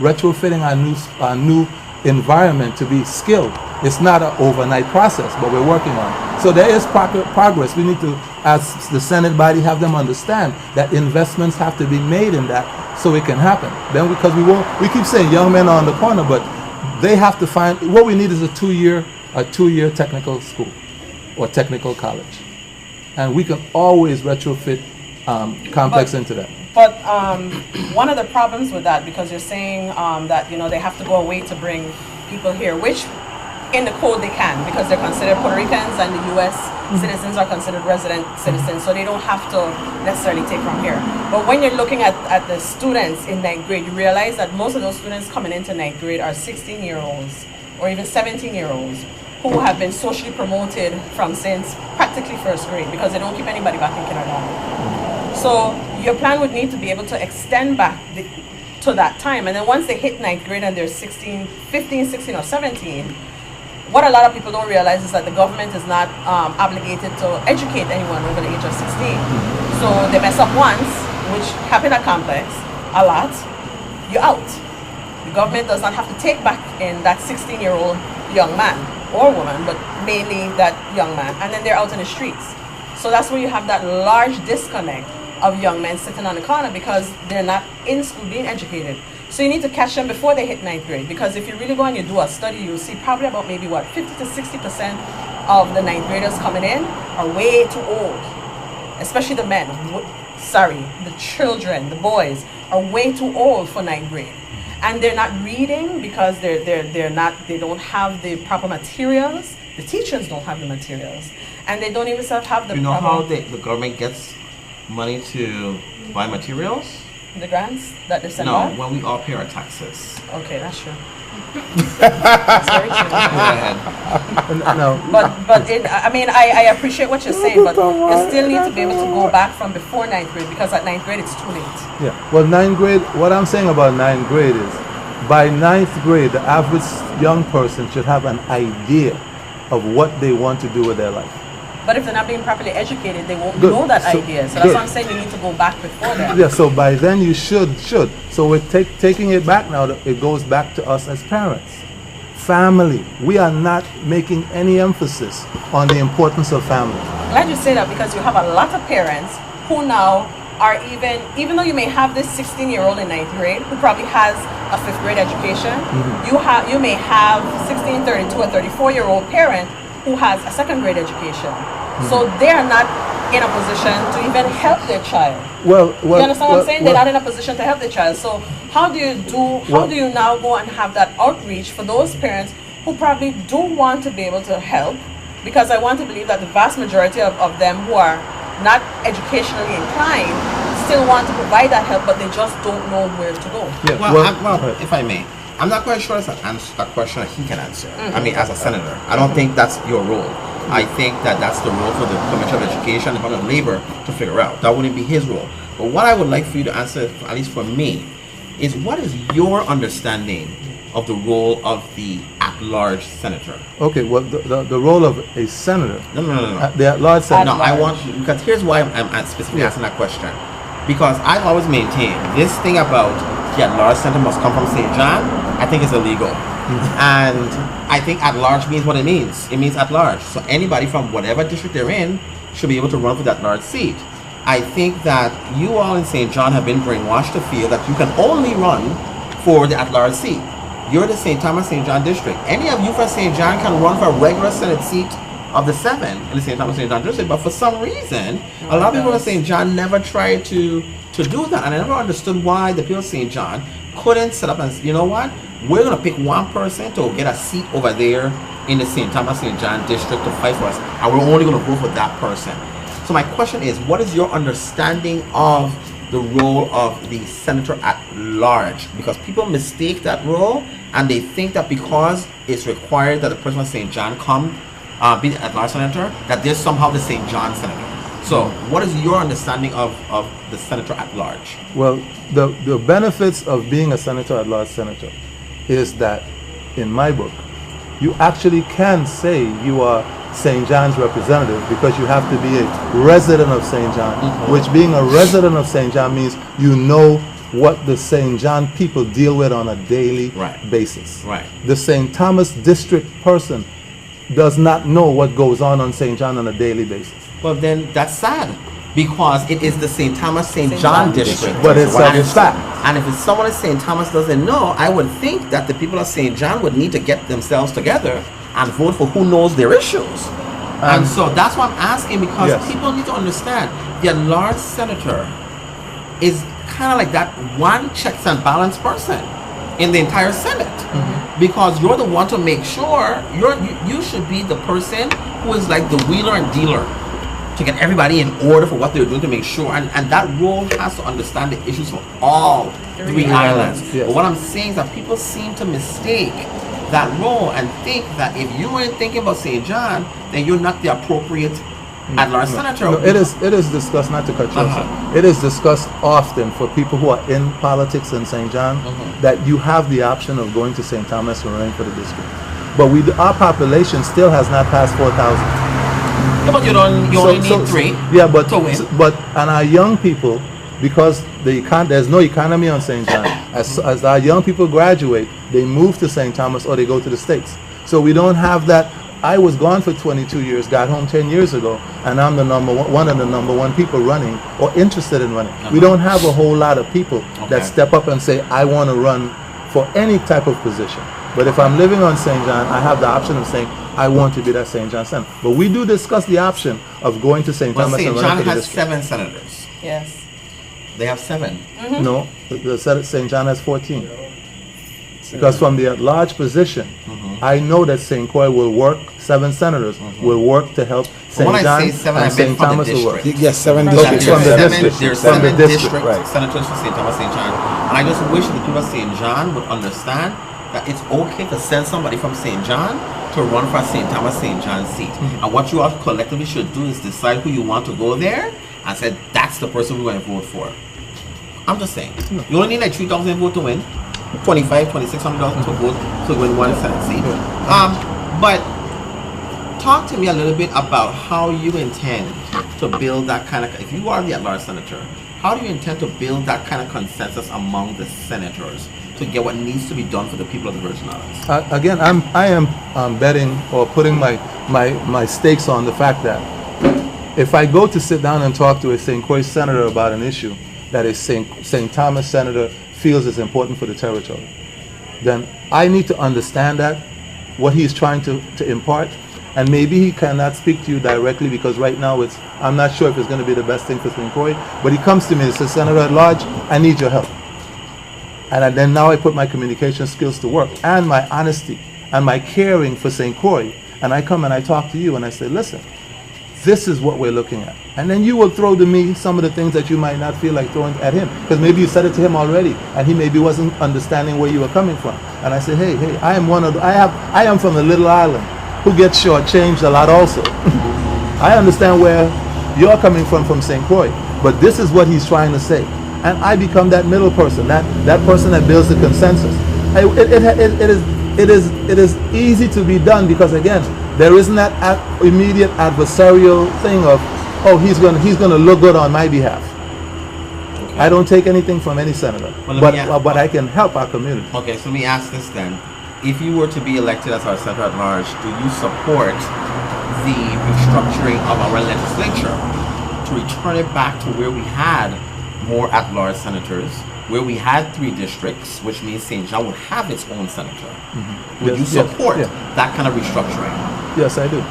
retrofitting our new environment to be skilled. It's not an overnight process, but we're working on it. So there is progress. We need to, as the Senate body, have them understand that investments have to be made in that so it can happen. Then because we keep saying young men are on the corner, but they have to find, what we need is a two-year technical school or technical college. And we can always retrofit complex into that. But one of the problems with that, because you're saying that they have to go away to bring people here, which in the code they can, because they're considered Puerto Ricans and the U.S. citizens are considered resident citizens, so they don't have to necessarily take from here. But when you're looking at the students in 9th grade, you realize that most of those students coming into 9th grade are 16-year-olds or even 17-year-olds who have been socially promoted from since practically 1st grade, because they don't keep anybody back in kindergarten. So your plan would need to be able to extend back to that time. And then once they hit 9th grade and they're 15, 16 or 17, what a lot of people don't realize is that the government is not obligated to educate anyone over the age of 16. So they mess up once, which happened at Complex a lot, you're out. The government does not have to take back in that 16-year-old young man or woman, but mainly that young man, and then they're out in the streets. So that's where you have that large disconnect of young men sitting on the corner because they're not in school being educated. So you need to catch them before they hit 9th grade, because if you really go and you do a study, you'll see probably about maybe 50 to 60% of the 9th graders coming in are way too old, especially the men. The children, the boys are way too old for 9th grade. And they're not reading because they don't have the proper materials. The teachers don't have the materials, and they don't even have the. You know how the government gets money to buy materials? The grants that they send No, out? when we all pay our taxes. Okay, that's true. That's very true. Go ahead. No. I appreciate what you're saying, but you still need to be able to go back from before 9th grade, because at 9th grade it's too late. Yeah. Well, 9th grade, what I'm saying about 9th grade is by 9th grade, the average young person should have an idea of what they want to do with their life. But if they're not being properly educated, they won't know that idea. So that's what I'm saying, you need to go back before that. Yeah, so by then you should. So we're taking it back now. It goes back to us as parents. Family. We are not making any emphasis on the importance of family. Glad you say that, because you have a lot of parents who now are even though you may have this 16-year-old in 9th grade who probably has a 5th grade education, you may have 16, 32, or 34-year-old parent who has a 2nd grade education. So they are not in a position to even help their child. Well, you understand what I'm saying? They're not in a position to help their child. So how do you now go and have that outreach for those parents who probably do want to be able to help? Because I want to believe that the vast majority of them who are not educationally inclined still want to provide that help, but they just don't know where to go. Yeah. Well, if I may, I'm not quite sure it's a question that he can answer. I mean, as a senator, I don't think that's your role. I think that's the role for the Commissioner of Education, the Department of Labor to figure out. That wouldn't be his role. But what I would like for you to answer, at least for me, is what is your understanding of the role of the at-large senator? Okay, well, the role of a senator. No. The at-large senator. No, I want, because here's why I'm specifically asking that question. Because I've always maintained this thing about the at-large senator must come from St. John, I think it's illegal. And I think at-large means what it means. It means at-large. So anybody from whatever district they're in should be able to run for that large seat. I think that you all in St. John have been brainwashed to feel that you can only run for the at-large seat. You're the St. Thomas St. John district. Any of you from St. John can run for a regular Senate seat of the 7 in the St. Thomas St. John district, but for some reason, a lot of people from St. John never tried to do that, and I never understood why the people of St. John couldn't set up and say, you know what, we're going to pick one person to get a seat over there in the St. Thomas St. John district to fight for us, and we're only going to vote for that person. So my question is, what is your understanding of the role of the senator at large? Because people mistake that role, and they think that because it's required that the person from St. John come be the at-large senator, that there's somehow the St. John senator. So what is your understanding of the senator at large? Well, the benefits of being a senator at large senator is that, in my book, you actually can say you are St. John's representative because you have to be a resident of St. John, which being a resident of St. John means you know what the St. John people deal with on a daily basis. Right. The St. Thomas district person does not know what goes on St. John on a daily basis. Well, then that's sad, because it is the St. Thomas St. John district. But it's a fact. And if it's someone in St. Thomas doesn't know, I would think that the people of St. John would need to get themselves together and vote for who knows their issues. And so that's why I'm asking, because people need to understand the large senator is kind of like that one checks and balance person in the entire Senate. Because you're the one to make sure you should be the person who is like the wheeler and dealer to get everybody in order for what they're doing, to make sure, and that role has to understand the issues for all 3 islands. Yes. But what I'm saying is that people seem to mistake that role and think that if you weren't thinking about St. John, then you're not the appropriate at-large senator. No, it is discussed, not to cut you off, it is discussed often for people who are in politics in St. John that you have the option of going to St. Thomas and running for the district. But our population still has not passed 4,000. Yeah, but you only need 3. Yeah, but to win. And our young people, because there's no economy on St. John, as our young people graduate, they move to St. Thomas or they go to the States. So we don't have that. I was gone for 22 years, got home 10 years ago, and I'm one of the number one people running or interested in running. We don't have a whole lot of people that step up and say, I want to run for any type of position. But if I'm living on St. John, I have the option of saying, I want to be that St. John senator. But we do discuss the option of going to St. Thomas and running for the district. St. John has 7 senators. Yes. They have 7. No, St. John has 14. Because from the at-large position, I know that St. Croix will work, 7 senators will work to help St. John and St. Thomas will work. Yes, 7 From the district. There's From 7 the district right. senators for St. Thomas St. John. And I just wish that the people of St. John would understand that it's okay to send somebody from St. John to run for a St. Thomas St. John seat. And what you all collectively should do is decide who you want to go there and say, that's the person we're going to vote for. I'm just saying. You only need like 3,000 votes to win. $2,600 to vote to win one Senate seat. But talk to me a little bit about how you intend to build that kind of, if you are the at-large senator, how do you intend to build that kind of consensus among the senators to get what needs to be done for the people of the Virgin Islands? Again, I am betting or putting my stakes on the fact that if I go to sit down and talk to a St. Croix senator about an issue that a St. Thomas senator feels is important for the territory, then I need to understand that, what he's trying to impart, and maybe he cannot speak to you directly because right now I'm not sure if it's going to be the best thing for St. Croix, but he comes to me and says, Senator at large, I need your help. And then now I put my communication skills to work and my honesty and my caring for St. Croix, and I come and I talk to you and I say, listen, this is what we're looking at. And then you will throw to me some of the things that you might not feel like throwing at him. Because maybe you said it to him already and he maybe wasn't understanding where you were coming from. And I say, hey, I am from a little island who gets shortchanged a lot also. I understand where you're coming from St. Croix. But this is what he's trying to say. And I become that middle person, that person that builds the consensus. It is easy to be done because, again, there isn't that immediate adversarial thing of, oh, he's going to look good on my behalf. I don't take anything from any senator, Well, but I can help our community. Okay, so let me ask this then. If you were to be elected as our senator at large, do you support the restructuring of our legislature to return it back to where we had more at-large senators, where we had 3 districts, which means St. John would have its own senator? Would you support that kind of restructuring? Yes, I do.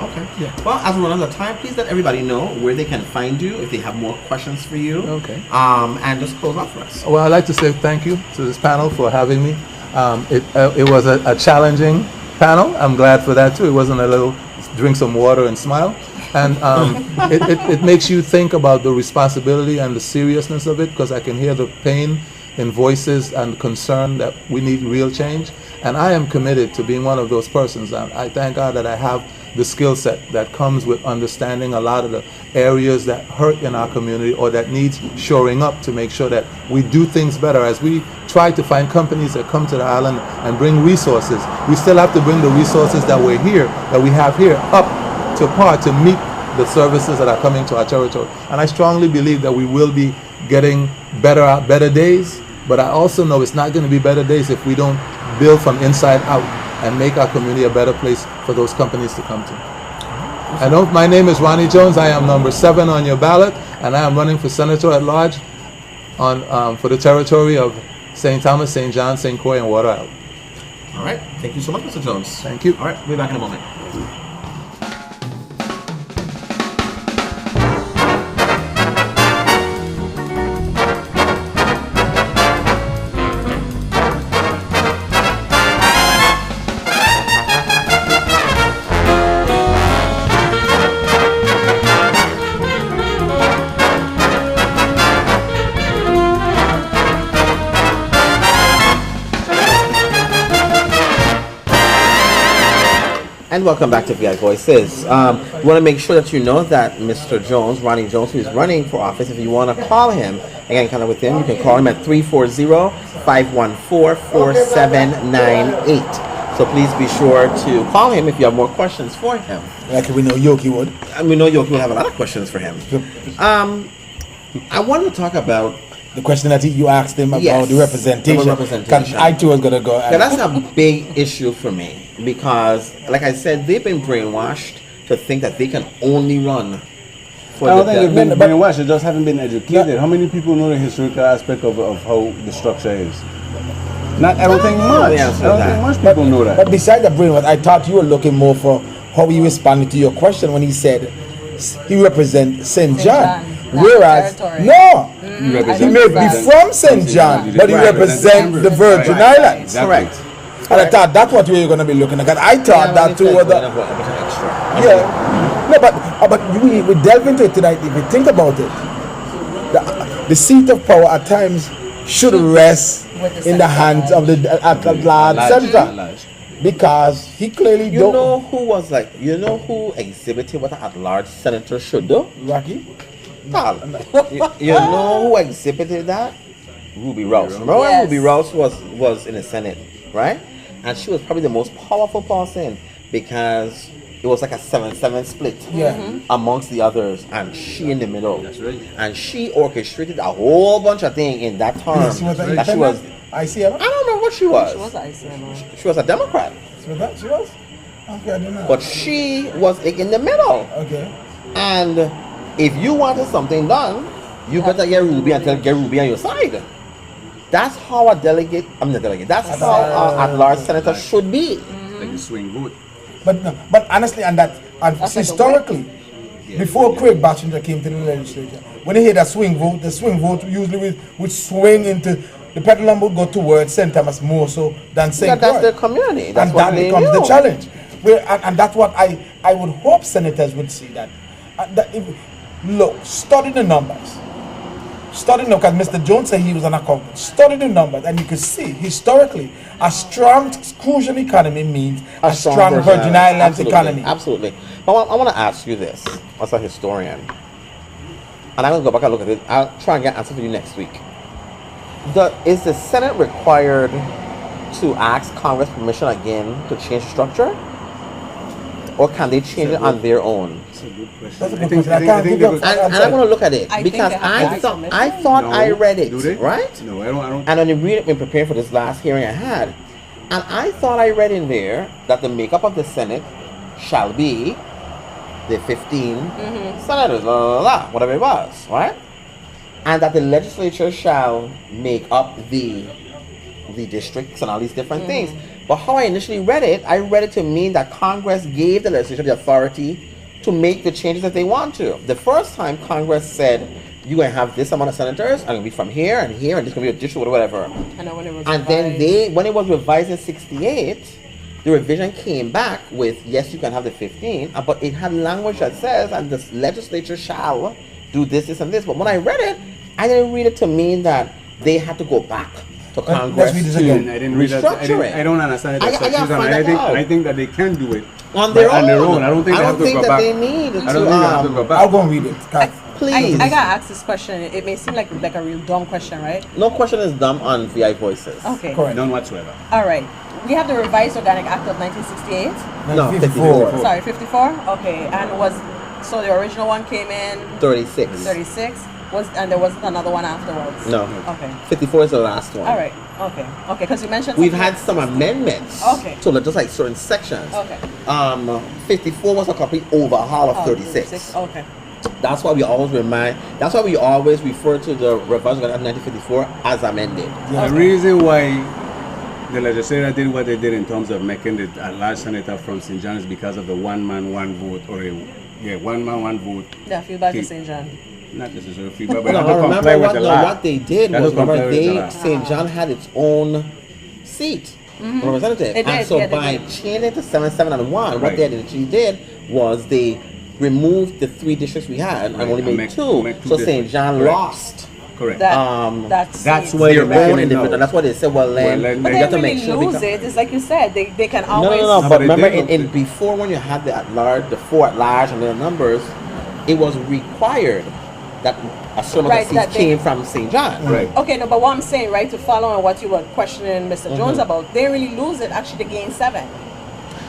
Okay. Yeah. Well, as we're running out of time, please let everybody know where they can find you if they have more questions for you. Okay. And just close up for us. Well, I'd like to say thank you to this panel for having me. It was a challenging panel. I'm glad for that too. It wasn't a little drink some water and smile. And it makes you think about the responsibility and the seriousness of it, because I can hear the pain in voices and concern that we need real change. And I am committed to being one of those persons. I thank God that I have the skill set that comes with understanding a lot of the areas that hurt in our community or that needs shoring up to make sure that we do things better. As we try to find companies that come to the island and bring resources, we still have to bring the resources that we have here up to par to meet the services that are coming to our territory. And I strongly believe that we will be getting better days, but I also know it's not going to be better days if we don't build from inside out and make our community a better place for those companies to come to. I know my name is Ronnie Jones. I am number 7 on your ballot, and I am running for Senator at Large for the territory of St. Thomas, St. John, St. Croix, and Water Island. All right. Thank you so much, Mr. Jones. Thank you. All right. We'll be back in a moment. And welcome back to VI Voices. We want to make sure that you know that Mr. Jones, Ronnie Jones, who is running for office, if you want to call him, again, connect with him, you can call him at 340-514-4798. So please be sure to call him if you have more questions for him. Like we know Yoki would. And we know Yoki will have a lot of questions for him. I want to talk about the question that you asked him about the representation. I too was going to go. Yeah, that's a big issue for me because, like I said, they've been brainwashed to think that they can only run for I don't think they've been brainwashed, they just haven't been educated. How many people know the historical aspect of how the structure is? I don't think much. I don't think much people know that. But besides the brainwash, I thought you were looking more for how he responded to your question when he said he represents St. John. Whereas, no, he may be from St. John, but he represents the Virgin Islands. Correct. And I thought that's what we were going to be looking at. I thought that too was no, but we delve into it tonight. If you think about it, the seat of power at times should rest in the hands of the at-large senator, because he clearly you know who exhibited what an at-large senator should do? Rocky. You know who exhibited that? Ruby Rouse. Remember when Ruby Rouse was in the Senate, right? And she was probably the most powerful person because it was like a 7-7 split amongst the others, and she in the middle. That's right. And she orchestrated a whole bunch of things in that term. Yes, she was that she was. I see her. I don't know what she was. She was ICMO. She was a Democrat. So that she was. Okay, I don't know. But she was like in the middle. Okay. And if you wanted something done, you better get Ruby and get Ruby on your side. That's how a delegate, that's how an at-large senator should be. Like a swing vote. But honestly, and historically, before Craig Batchinger came to the legislature, when they hear that swing vote, the swing vote usually would swing into the pendulum would go towards St. Thomas more so than St. Croix. That's their community. That's and what that they becomes knew. the challenge. And that's what I would hope senators would see that. Study the numbers. Because Mr. Jones said he was an accountant. Study the numbers, and you can see historically a strong crucial economy means a strong Virgin Islands economy. Absolutely. But I want to ask you this as a historian, and I'm going to go back and look at it. I'll try and get an answer for you next week. Is the Senate required to ask Congress permission again to change the structure? or can they change it on their own? That's a good question. That's a good I think- question. I I think- I can't think give they you could- And I'm going to look at it I think because they have I to thought submit I it. thought No. I read it, Do they? right? No, I don't. And when you read it, when preparing for this last hearing I had, and I thought I read in there that the makeup of the Senate shall be the 15 senators, whatever it was, right? And that the legislature shall make up the districts and all these different things. But how I initially read it, I read it to mean that Congress gave the legislature the authority to make the changes that they want to. The first time Congress said, you're going to have this amount of senators, and it'll be from here, and this is going to be a district or whatever. I know when it was And then revised. when it was revised in 68, the revision came back with, yes, you can have the 15, but it had language that says, and the legislature shall do this, this, and this. But when I read it, I didn't read it to mean that they had to go back to Congress read this to again. I didn't read that. restructure it. I don't understand it. I as such. gotta find I that think out. I think that they can do it on their but own. I don't think they have to go that back. they need I don't to, think they have to go I'll back. go and read it. please. I gotta ask this question. It may seem like a real dumb question, right? No question is dumb on VI Voices. Okay. Correct. None whatsoever. All right. We have the revised Organic Act of 1968. No, 54. Sorry, 54. Okay, and so the original one came in 36. 36. And there wasn't another one afterwards. No. Okay. 54 is the last one. All right. Okay. Because you mentioned We've something had some amendments Okay. to just like certain sections. Okay. 54 was a complete overhaul of Oh, 36. Okay. That's why we always refer to the revised Organic Act 1954 as amended. The reason why the legislature did what they did in terms of making the large senator from St. John is because of the one man, one vote, one man, one vote. Yeah, feedback to Okay. St. John. Not necessarily feedback, but No, have to comply remember with what, the no, law. what they did They have was, to comply remember, with the law. St. John had its own seat, representative. It And did, so yeah, they by did. changing it to 7, 7, and 1, what Right. they actually did was they removed the 3 districts we had and Right, only and made make 2. two So St. districts. John Correct. lost Correct. That's That's why their you're making own it individual. now. That's why they said, well, then, Well, then- But you they have to really make sure. lose it. It's like you said, they can No, always. no, no. No, But they remember, did. in before when you had the at large, the 4 at large and the numbers, it was required that a certain amount Right, of that seats they- came from St. John. Right. Okay, no, but what I'm saying, right, to follow on what you were questioning Mr. Mm-hmm. Jones about, they really lose it. Actually, they gain 7.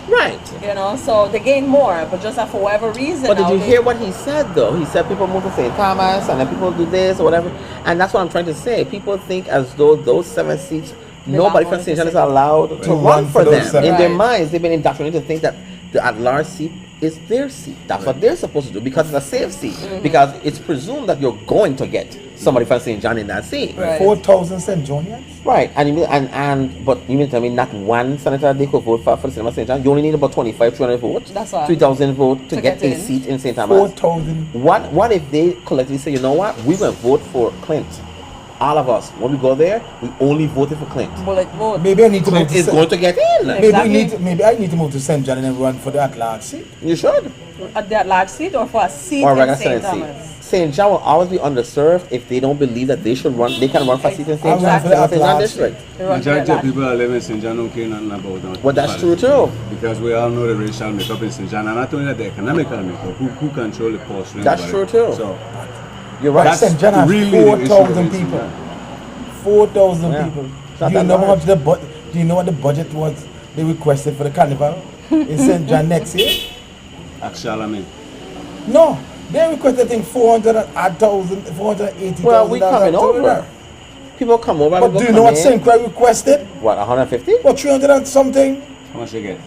Right. You know, so they gain more, but just for whatever reason. But did now you they- hear what he said though? He said people move to St. Thomas and then people do this or whatever. And that's what I'm trying to say. People think as though those 7 seats, nobody from belong St. to John is St. allowed to To run run for for those them. 7. In their Right. minds, they've been indoctrinated to think that the at-large seat is their seat. That's what they're supposed to do because it's a safe seat. Mm-hmm. Because it's presumed that you're going to get somebody from St. John in that seat. Right. 4,000 St. Johnians? Right, and you mean, but you mean to me not one senator they could vote for the Cinema St. John? You only need about 300 votes. That's right. 3,000 votes to To get get a in. seat in St. Thomas. 4,000. What if they collectively say, you know what, we're going to vote for Clint? All of us, when we go there, we only voted for Clint. bullet vote. Maybe I need to move Clint to is going to get in. Exactly. maybe I need to move to St. John and then run for the at-large seat. You should. At that large seat or for a seat Or a in regular St. Senate Thomas? seat. St. John will always be underserved if they don't believe that they should run. They can run for a seat in St. I'll John, run for the St. John at-large district. They run for Majority that of large- people that live in St. John don't care nothing about that. Well, that's true too. Because we all know the racial makeup in St. John, and not only that, the economical makeup. Who control the purse strings? That's about true it. too. So You're right. That's St. John has really the issue 4,000 with St. people. John. 4,000 Yeah. people. It's not Do you that know how large. much do you know what the budget was they requested for the carnival in St. John next year? actually, I mean, No. They requested I think 480,000. Well, we coming over. People come over. But people do you come know what in. St. Croix requested? What, 150? What, 300 and something? how much they get?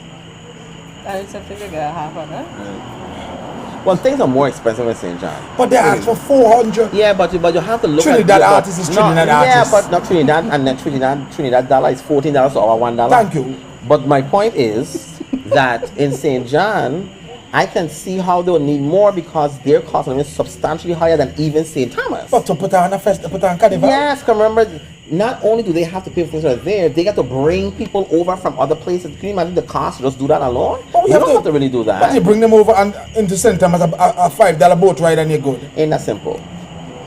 And it's something they get half of that. Well, things are more expensive in St. John. But they asked for 400. Yeah, but you have to look Trinidad at artist is Trinidad artist. Yeah, but not Trinidad, and then Trinidad dollar is $14 to our $1. Thank you. But my point is that in St. John, I can see how they would need more because their cost of living is substantially higher than even St. Thomas. But to put on a fest, put on carnival. Yes, 'cause remember, not only do they have to pay for things that are there, they got to bring people over from other places. Can you imagine the cost to just do that alone? But we You have don't to- have to really do But you that. bring them over and into St. Thomas a $5 boat ride and you're good. Ain't that simple.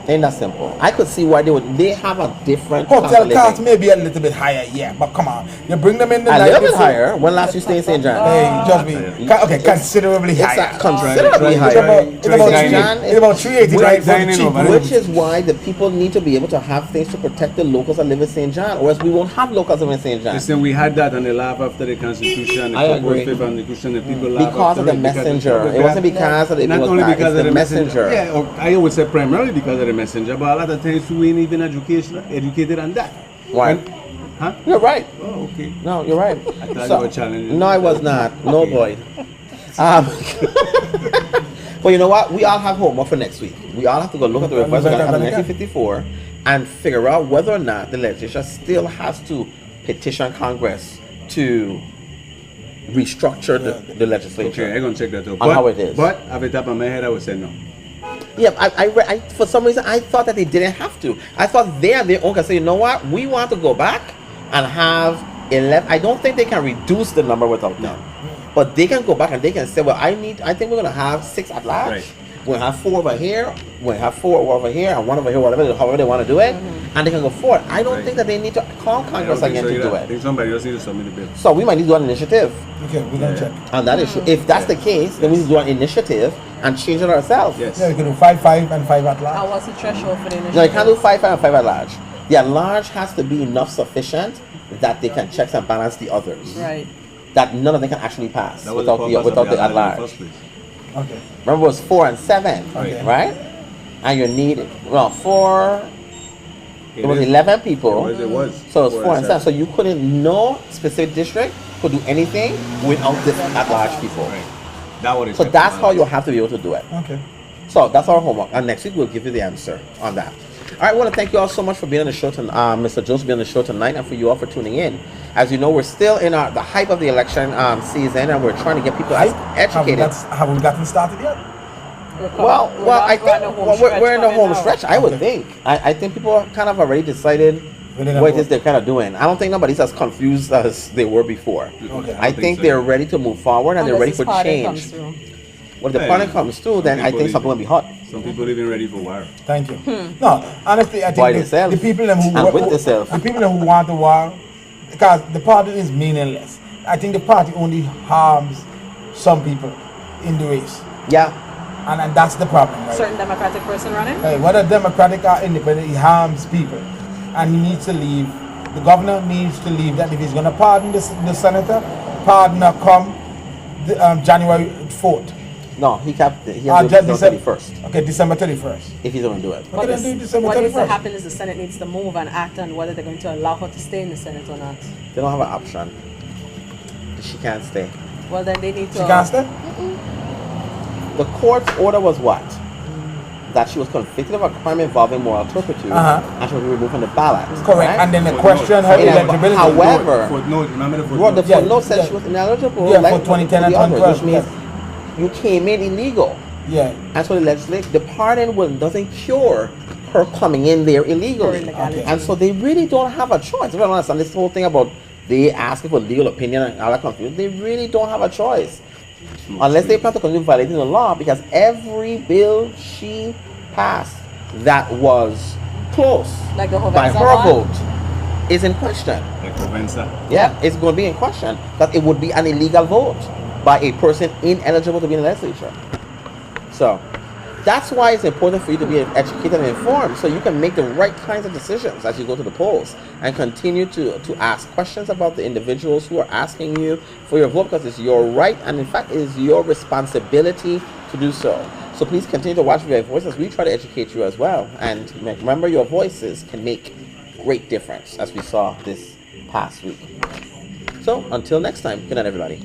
Ain't that simple? I could see why they have a different Hotel cost of costs living. may be a little bit higher, yeah, but come on, you bring them in the A night little bit before- higher. When last you stay in St. John? Hey, just be okay, considerably It's higher. considerably It's higher. about, it's about Try three, dining. it's about 380 Try right for the dining cheap over room. there. Which is why the people need to be able to have things to protect the locals that live in St. John, or else we won't have locals living in St. John. Listen, we had that and they laugh after the Constitution, the I proposed agree. fifth Constitution, the people laugh Because after of the it because messenger. it's- It wasn't because of the, not it was only not, because it's of the messenger. Yeah, or I would say primarily because of the messenger, but a lot of times we ain't even educated on that. Why? Huh? You're right. Oh, okay. No, you're right. I thought you were challenging. No, I was not. No, Boyd. But you know what? We all have homework for next week. We all have to go look at the revised of 1954 and figure out whether or not the legislature still has to petition Congress to restructure the legislature. Okay, I'm gonna check that out. On how it is. But off the top of my head, I would say no. Yeah, I for some reason I thought that they didn't have to. I thought they are their own can say, you know what? We want to go back and have 11. I don't think they can reduce the number without them. But they can go back and they can say, well, I think we're going to have 6 at large. Right. We'll have 4 over here. We'll have 4 over here and 1 over here, however they want to do it. And they can go forward. I don't Right. think that they need to call Congress again to do I it. think somebody else needs to submit a bill. So we might need to do an initiative Okay, we're gonna check. on that issue. If that's the case, then we need to do an initiative and change it ourselves. Yes. Yeah, we can do 5 and 5 at large. How was the threshold for the initiative? No, you can't do 5 and 5 at large. The at large has to be enough sufficient that they can check and balance the others. Right. That none of them can actually pass That was without the purpose of the at in the large. first place. Okay. Remember, it was 4 and 7, Okay. right? And you need 4. It was is. 11 people. It was. So it's 4 and 7. So you couldn't, no specific district could do anything without this at large people. Right. That what it So kept that's on. how you'll have to be able to do it. Okay. So that's our homework. And next week we'll give you the answer on that. All right, I want to thank you all so much for being on the show tonight, Mr. Jones, being on the show tonight, and for you all for tuning in. As you know, we're still in the hype of the election season, and we're trying to get people educated. Have we gotten started yet? Well, I think we're in the home stretch. I would think. I think people are kind of already decided what it is they're kind of doing. I don't think nobody's as confused as they were before. Okay. I think they're ready to move forward and they're ready for change. Well, if the Hey, party comes through, then I think something will be hot. Some people even ready for war. Thank you. No, honestly, I By think themselves. the people them And with themselves. the people them who want the war, because the party is meaningless. I think the party only harms some people in the race, Yeah. and that's the problem. Right? Certain Democratic person running? Hey, whether Democratic or independent, he harms people, and he needs to leave. The governor needs to leave. That if he's going to pardon the senator, pardon her come January 4th. No, he has to do it December 31st Okay, December 31st. if he's going to do it. What is- do December what needs to 31st? happen is the Senate needs to move and act on whether they're going to allow her to stay in the Senate or not. They don't have an option. She can't stay. Well, then they need to. She can't stay? The court's order was what? That she was convicted of a crime involving moral turpitude and she was removed from the ballot. Correct. right? And then the question her Yeah, eligibility. however, Footnote, remember the well, the footnote? footnote said yeah. she was ineligible. Yeah, like for 2010 and the others, 2012, which means you came in illegal. Yeah. And so the legislature, the pardon doesn't cure her coming in there illegally. Her illegality. And so they really don't have a choice. I don't understand this whole thing about they asking for legal opinion and all that confusion. They really don't have a choice. Unless they plan to continue violating the law, because every bill she passed that was close Like the by Hovensa her one? vote is in question. Like Provenza. Yeah, it's going to be in question. That it would be an illegal vote by a person ineligible to be in the legislature. So that's why it's important for you to be educated and informed, so you can make the right kinds of decisions as you go to the polls and continue to ask questions about the individuals who are asking you for your vote, because it's your right and in fact it is your responsibility to do so. So please continue to watch Your Voices. We try to educate you as well, and remember, your voices can make great difference, as we saw this past week. So until next time, good night everybody.